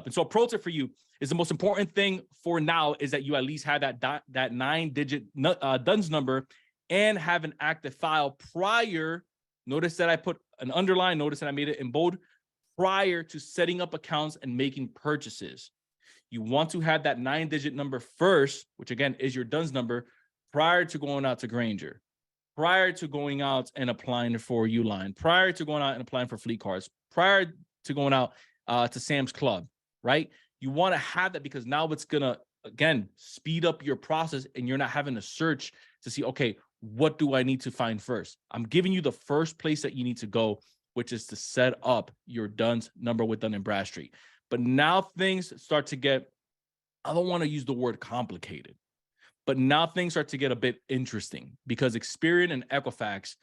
up. And so a pro tip for you is the most important thing for now is that you at least have that 9-digit DUNS number and have an active file prior. Notice that I put an underline. Notice that I made it in bold, prior to setting up accounts and making purchases. You want to have that 9-digit number first, which again is your DUNS number, prior to going out to Granger, prior to going out and applying for Uline, prior to going out and applying for fleet cards, prior to going out to Sam's Club, right? You want to have that because now it's going to, again, speed up your process and you're not having to search to see, okay, what do I need to find first? I'm giving you the first place that you need to go, which is to set up your DUNS number with Dun & Bradstreet. But now things start to get, I don't want to use the word complicated, but now things start to get a bit interesting because Experian and Equifax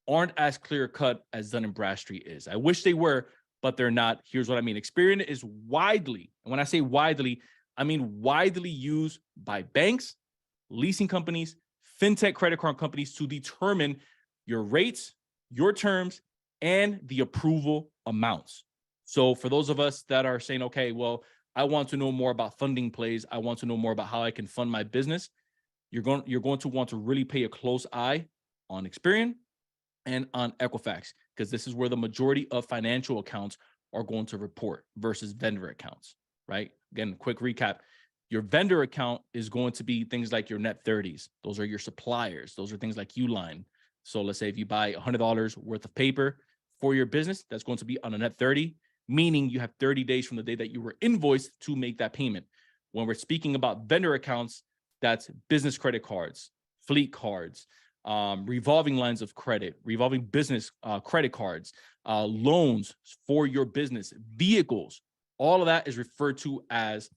aren't as clear cut as Dun & Bradstreet is. I wish they were, but they're not. Here's what I mean. Experian is widely, and when I say widely, I mean widely used by banks, leasing companies, fintech credit card companies to determine your rates, your terms, and the approval amounts. So for those of us that are saying, okay, well, I want to know more about funding plays, I want to know more about how I can fund my business, you're going to want to really pay a close eye on Experian and on Equifax, because this is where the majority of financial accounts are going to report versus vendor accounts, right? Again, quick recap. Your vendor account is going to be things like your net 30s. Those are your suppliers. Those are things like Uline. So let's say if you buy $100 worth of paper for your business, that's going to be on a net 30, meaning you have 30 days from the day that you were invoiced to make that payment. When we're speaking about vendor accounts, that's business credit cards, fleet cards, revolving lines of credit, revolving business credit cards, loans for your business, vehicles. All of that is referred to as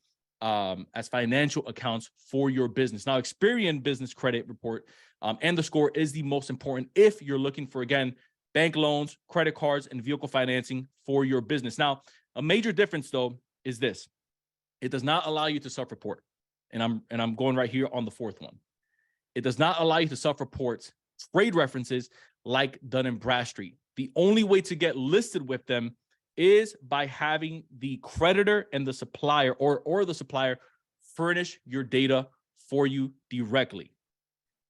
financial accounts for your business. Now, Experian Business Credit Report and the score is the most important if you're looking for, again, bank loans, credit cards, and vehicle financing for your business. Now, a major difference, though, is this. It does not allow you to self-report. And I'm going right here on the fourth one. It does not allow you to self-report trade references like Dun & Bradstreet. The only way to get listed with them is by having the creditor and the supplier or the supplier furnish your data for you directly.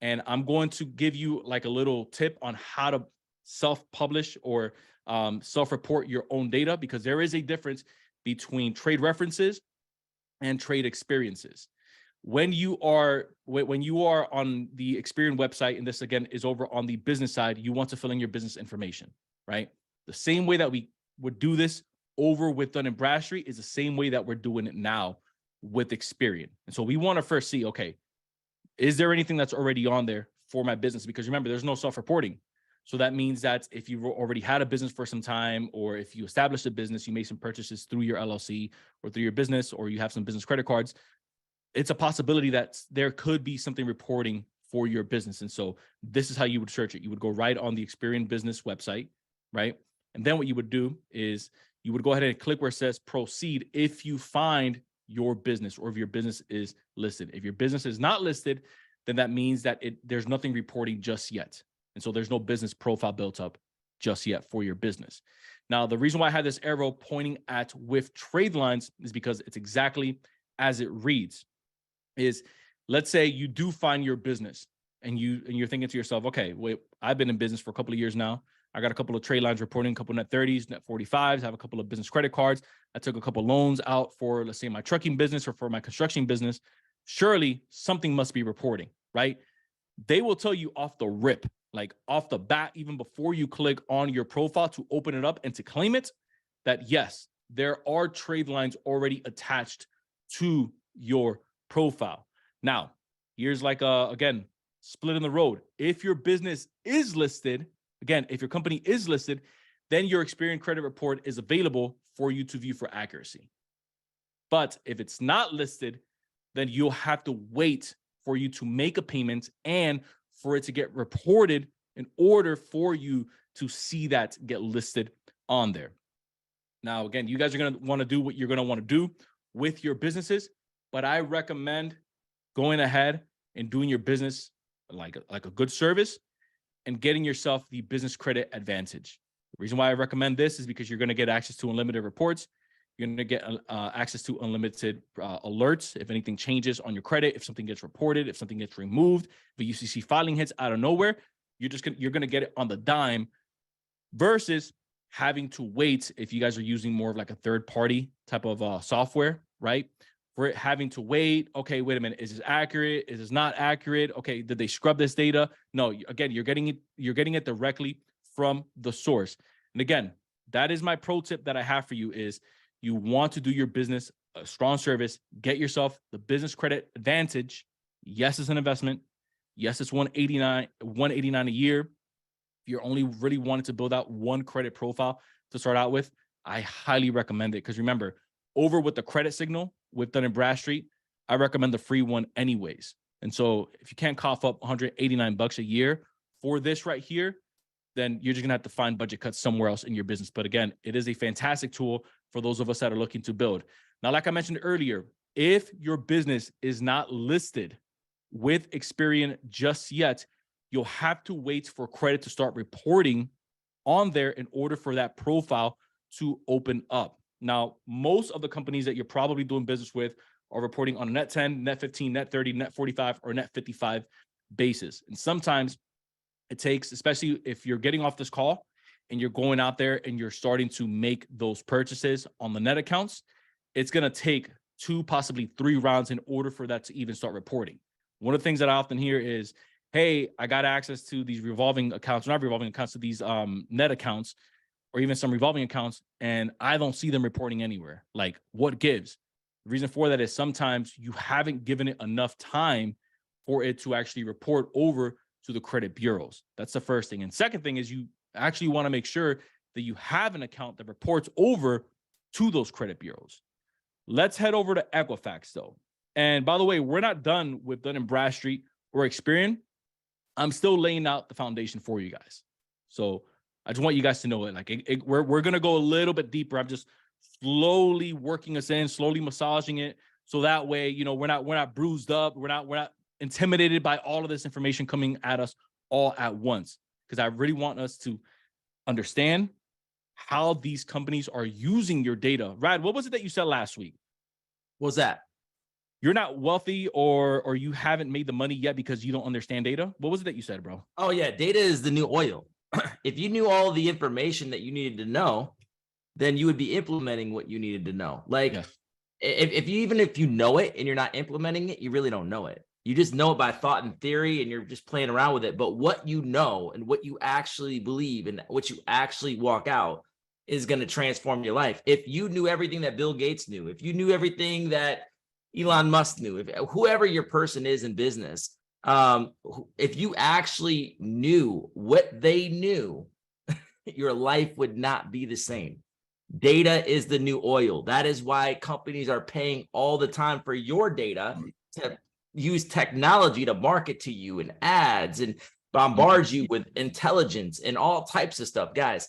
And I'm going to give you like a little tip on how to self-publish or self-report your own data, because there is a difference between trade references and trade experiences. When you are on the Experian website, and this again is over on the business side, you want to fill in your business information, right? The same way that we would do this over with Dun & Bradstreet is the same way that we're doing it now with Experian. And so we want to first see, okay, is there anything that's already on there for my business? Because remember, there's no self-reporting. So that means that if you've already had a business for some time, or if you established a business, you made some purchases through your LLC or through your business, or you have some business credit cards, it's a possibility that there could be something reporting for your business. And so this is how you would search it. You would go right on the Experian business website, right? And then what you would do is you would go ahead and click where it says proceed if you find your business or if your business is listed. If your business is not listed, then that means that there's nothing reporting just yet. And so there's no business profile built up just yet for your business. Now, the reason why I have this arrow pointing at with trade lines is because it's exactly as it reads. Is let's say you do find your business and you're thinking to yourself, okay, wait, I've been in business for a couple of years now. I got a couple of trade lines reporting, a couple of net 30s, net 45s, I have a couple of business credit cards. I took a couple of loans out for, let's say, my trucking business or for my construction business. Surely something must be reporting, right? They will tell you off the rip, like off the bat, even before you click on your profile to open it up and to claim it, that yes, there are trade lines already attached to your profile. Now, here's like again, split in the road. If your business is listed, again, if your company is listed, then your Experian credit report is available for you to view for accuracy. But if it's not listed, then you'll have to wait for you to make a payment and for it to get reported in order for you to see that get listed on there. Now, again, you guys are going to want to do what you're going to want to do with your businesses, but I recommend going ahead and doing your business like a good service and getting yourself the business credit advantage. The reason why I recommend this is because you're going to get access to unlimited reports. You're going to get access to unlimited alerts if anything changes on your credit, if something gets reported, if something gets removed, if a UCC filing hits out of nowhere, you're going to get it on the dime, versus having to wait if you guys are using more of like a third party type of software, right? For it having to wait. Okay, wait a minute. Is this accurate? Is this not accurate? Okay, did they scrub this data? No, again, you're getting it directly from the source. And again, that is my pro tip that I have for you is you want to do your business a strong service, get yourself the business credit advantage. Yes, it's an investment. Yes, it's $189 a year. If you're only really wanting to build out one credit profile to start out with, I highly recommend it. Because remember, over with the credit signal with Dun & Bradstreet, I recommend the free one anyways. And so if you can't cough up $189 a year for this right here, then you're just gonna have to find budget cuts somewhere else in your business. But again, it is a fantastic tool for those of us that are looking to build. Now, like I mentioned earlier, if your business is not listed with Experian just yet, you'll have to wait for credit to start reporting on there in order for that profile to open up. Now, most of the companies that you're probably doing business with are reporting on a net 10, net 15, net 30, net 45, or net 55 basis. And sometimes it takes, especially if you're getting off this call and you're going out there and you're starting to make those purchases on the net accounts, it's going to take 2, possibly 3 rounds in order for that to even start reporting. One of the things that I often hear is, hey, I got access to these revolving accounts, not revolving accounts, to these net accounts, or even some revolving accounts, and I don't see them reporting anywhere. Like, what gives? The reason for that is sometimes you haven't given it enough time for it to actually report over to the credit bureaus. That's the first thing. And second thing is you actually want to make sure that you have an account that reports over to those credit bureaus. Let's head over to Equifax though. And by the way, we're not done with Dun & Bradstreet or Experian. I'm still laying out the foundation for you guys. So I just want you guys to know it. Like we're going to go a little bit deeper. I'm just slowly working us in, slowly massaging it. So that way, you know, we're not bruised up. We're not intimidated by all of this information coming at us all at once, because I really want us to understand how these companies are using your data. Rad, what was it that you said last week? What was that? You're not wealthy or you haven't made the money yet because you don't understand data. What was it that you said, bro? Oh yeah, data is the new oil. If you knew all the information that you needed to know, then you would be implementing what you needed to know. Like, yes. if you know it and you're not implementing it, you really don't know it. You just know it by thought and theory, and you're just playing around with it. But what you know and what you actually believe and what you actually walk out is going to transform your life. If you knew everything that Bill Gates knew, if you knew everything that Elon Musk knew, if whoever your person is in business, if you actually knew what they knew, your life would not be the same. Data is the new oil. That is why companies are paying all the time for your data to use technology to market to you and ads and bombard you with intelligence and all types of stuff. Guys,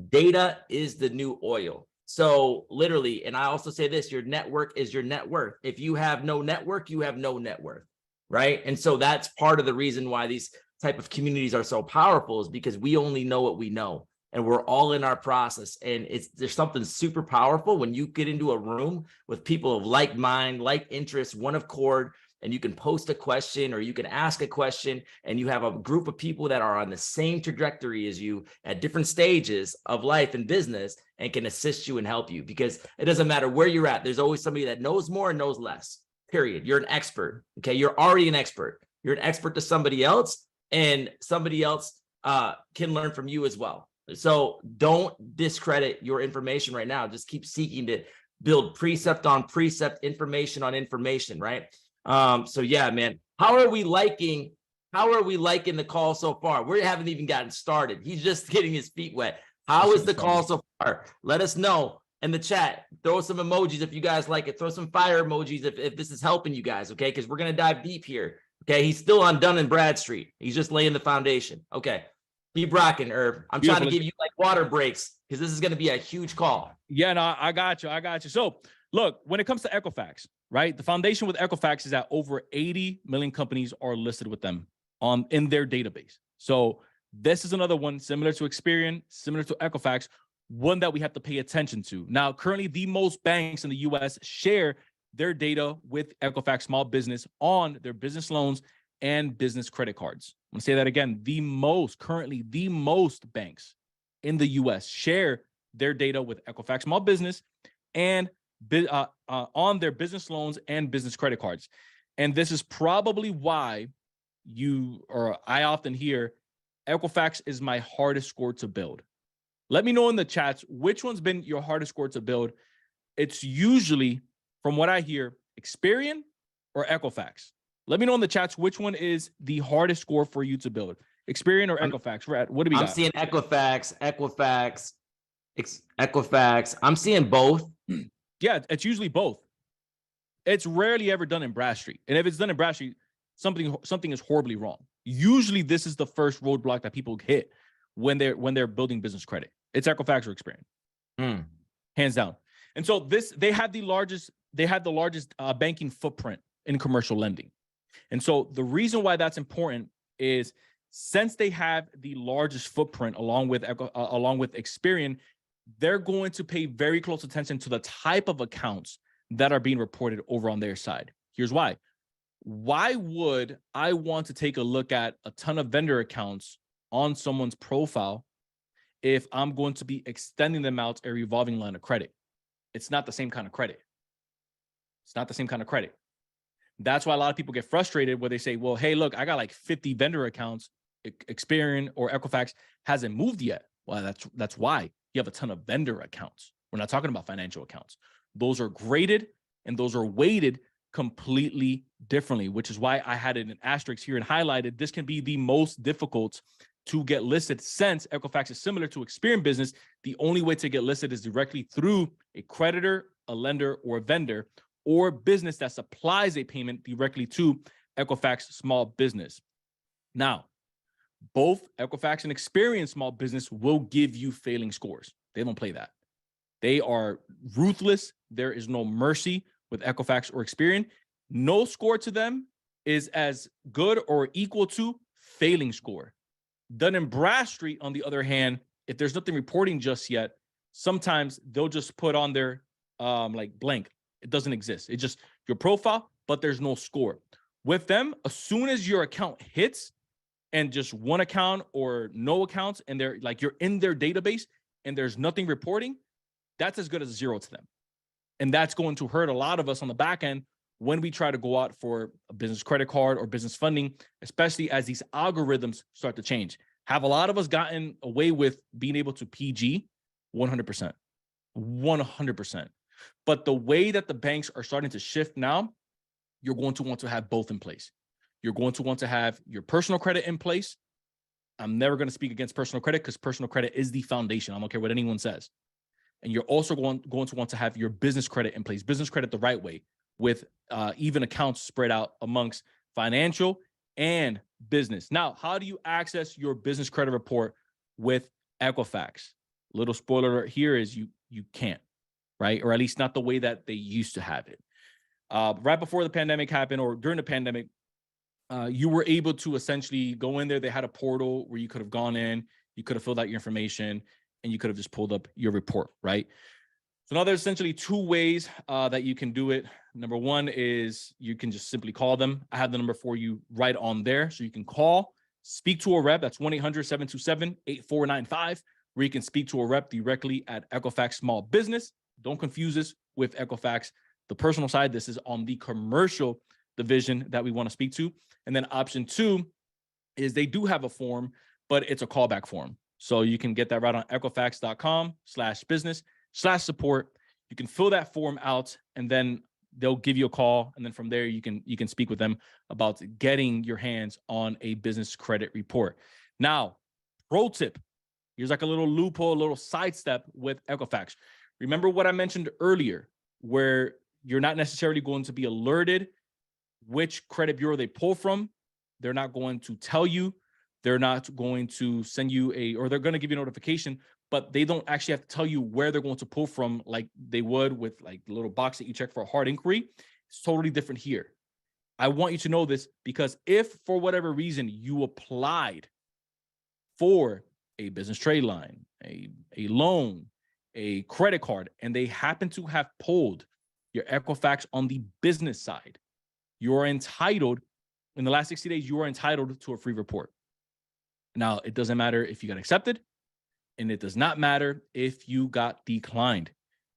data is the new oil. So literally, and I also say this, your network is your net worth. If you have no network, you have no net worth, right? And so that's part of the reason why these type of communities are so powerful, is because we only know what we know. And we're all in our process. And there's something super powerful when you get into a room with people of like mind, like interests, one accord, and you can post a question or you can ask a question, and you have a group of people that are on the same trajectory as you at different stages of life and business, and can assist you and help you, because it doesn't matter where you're at. There's always somebody that knows more and knows less, period. You're an expert. Okay. You're already an expert. You're an expert to somebody else, and somebody else can learn from you as well. So don't discredit your information right now. Just keep seeking to build precept on precept, information on information, right? So yeah, man, how are we liking the call so far? We haven't even gotten started. He's just getting his feet wet. How is the call so far? Let us know in the chat. Throw some emojis if you guys like it. Throw some fire emojis if this is helping you guys, okay? Because we're going to dive deep here, okay? He's still on Dun & Bradstreet. He's just laying the foundation. Okay, keep rocking, Irv. I'm trying to give you like water breaks because this is going to be a huge call. Yeah, no, I got you. So look, when it comes to Equifax, right? The foundation with Equifax is that over 80 million companies are listed with them in their database. So this is another one similar to Experian, similar to Equifax, one that we have to pay attention to. Now, currently, the most banks in the US share their data with Equifax Small Business on their business loans and business credit cards. I'm going to say that again. Currently, the most banks in the US share their data with Equifax Small Business and on their business loans and business credit cards. And this is probably why I often hear Equifax is my hardest score to build. Let me know in the chats which one's been your hardest score to build. It's usually, from what I hear, Experian or Equifax. Let me know in the chats which one is the hardest score for you to build. Experian or Equifax? What do we got? I'm seeing Equifax. I'm seeing both. Yeah, it's usually both. It's rarely ever done in Bradstreet. And if it's done in Bradstreet, something is horribly wrong. Usually this is the first roadblock that people hit when they're building business credit. It's Equifax or Experian. Hands down. And so they have the largest banking footprint in commercial lending. And so the reason why that's important is since they have the largest footprint along with Experian, they're going to pay very close attention to the type of accounts that are being reported over on their side. Here's why. Why would I want to take a look at a ton of vendor accounts on someone's profile if I'm going to be extending them out a revolving line of credit? It's not the same kind of credit. It's not the same kind of credit. That's why a lot of people get frustrated where they say, well, hey, look, I got like 50 vendor accounts. Experian or Equifax hasn't moved yet. Well, that's why you have a ton of vendor accounts. We're not talking about financial accounts. Those are graded and those are weighted completely differently, which is why I had it in asterisk here and highlighted. This can be the most difficult to get listed since Equifax is similar to Experian Business. The only way to get listed is directly through a creditor, a lender, or a vendor, or business that supplies a payment directly to Equifax Small Business. Now, both Equifax and Experian Small Business will give you failing scores. They don't play that. They are ruthless. There is no mercy with Equifax or Experian. No score to them is as good or equal to failing score. Dun & Bradstreet, on the other hand, if there's nothing reporting just yet, sometimes they'll just put on their like blank. It doesn't exist. It's just your profile, but there's no score. With them, as soon as your account hits and just one account or no accounts, and they're like you're in their database and there's nothing reporting, that's as good as 0 to them. And that's going to hurt a lot of us on the back end when we try to go out for a business credit card or business funding, especially as these algorithms start to change. Have a lot of us gotten away with being able to PG? 100%. 100%. But the way that the banks are starting to shift now, you're going to want to have both in place. You're going to want to have your personal credit in place. I'm never going to speak against personal credit because personal credit is the foundation. I don't care what anyone says. And you're also going to want to have your business credit in place, business credit the right way, with even accounts spread out amongst financial and business. Now, how do you access your business credit report with Equifax? Little spoiler alert here is you can't, right? Or at least not the way that they used to have it. Right before the pandemic happened or during the pandemic, you were able to essentially go in there. They had a portal where you could have gone in, you could have filled out your information, and you could have just pulled up your report, right? So now there's essentially 2 ways that you can do it. Number one is you can just simply call them. I have the number for you right on there. So you can call, speak to a rep. That's 1-800-727-8495, where you can speak to a rep directly at Equifax Small Business. Don't confuse this with Equifax, the personal side. This is on the commercial division that we want to speak to. And then option 2 is they do have a form, but it's a callback form. So you can get that right on Equifax.com/business/support. You can fill that form out and then they'll give you a call. And then from there, you can speak with them about getting your hands on a business credit report. Now, pro tip, here's like a little loophole, a little sidestep with Equifax. Remember what I mentioned earlier, where you're not necessarily going to be alerted which credit bureau they pull from. They're not going to tell you. They're not going to send you or they're going to give you a notification, but they don't actually have to tell you where they're going to pull from like they would with like the little box that you check for a hard inquiry. It's totally different here. I want you to know this because if for whatever reason you applied for a business trade line, a loan, a credit card and they happen to have pulled your Equifax on the business side, you're entitled, in the last 60 days, you are entitled to a free report. Now, it doesn't matter if you got accepted, and it does not matter if you got declined.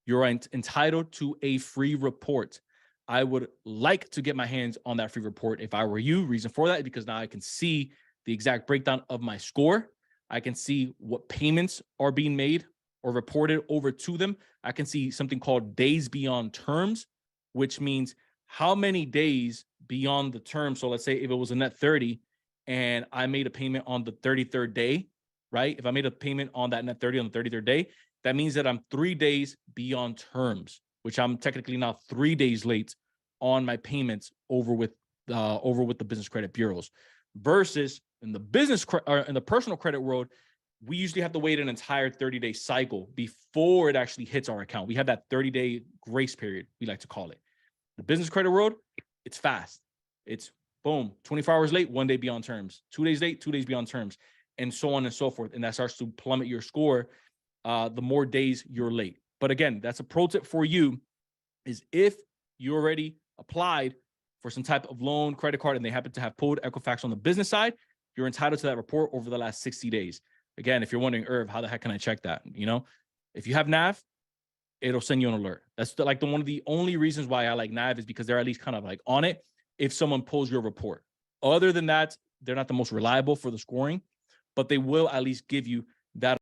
You're entitled to a free report. I would like to get my hands on that free report if I were you. Reason for that is because now I can see the exact breakdown of my score. I can see what payments are being made or reported over to them. I can see something called days beyond terms, which means how many days beyond the term. So let's say if it was a net 30 and I made a payment on the 33rd day, right? If I made a payment on that net 30 on the 33rd day, that means that I'm 3 days beyond terms, which I'm technically now 3 days late on my payments over with the business credit bureaus. Versus in the in the personal credit world, we usually have to wait an entire 30-day cycle before it actually hits our account. We have that 30-day grace period, we like to call it. The business credit world, it's fast. It's boom, 24 hours late, 1 day beyond terms. 2 days late, 2 days beyond terms, and so on and so forth. And that starts to plummet your score the more days you're late. But again, that's a pro tip for you, is if you already applied for some type of loan, credit card, and they happen to have pulled Equifax on the business side, you're entitled to that report over the last 60 days. Again, if you're wondering, Irv, how the heck can I check that? You know, if you have NAV, it'll send you an alert. That's one of the only reasons why I like NAV, is because they're at least kind of like on it if someone pulls your report. Other than that, they're not the most reliable for the scoring, but they will at least give you that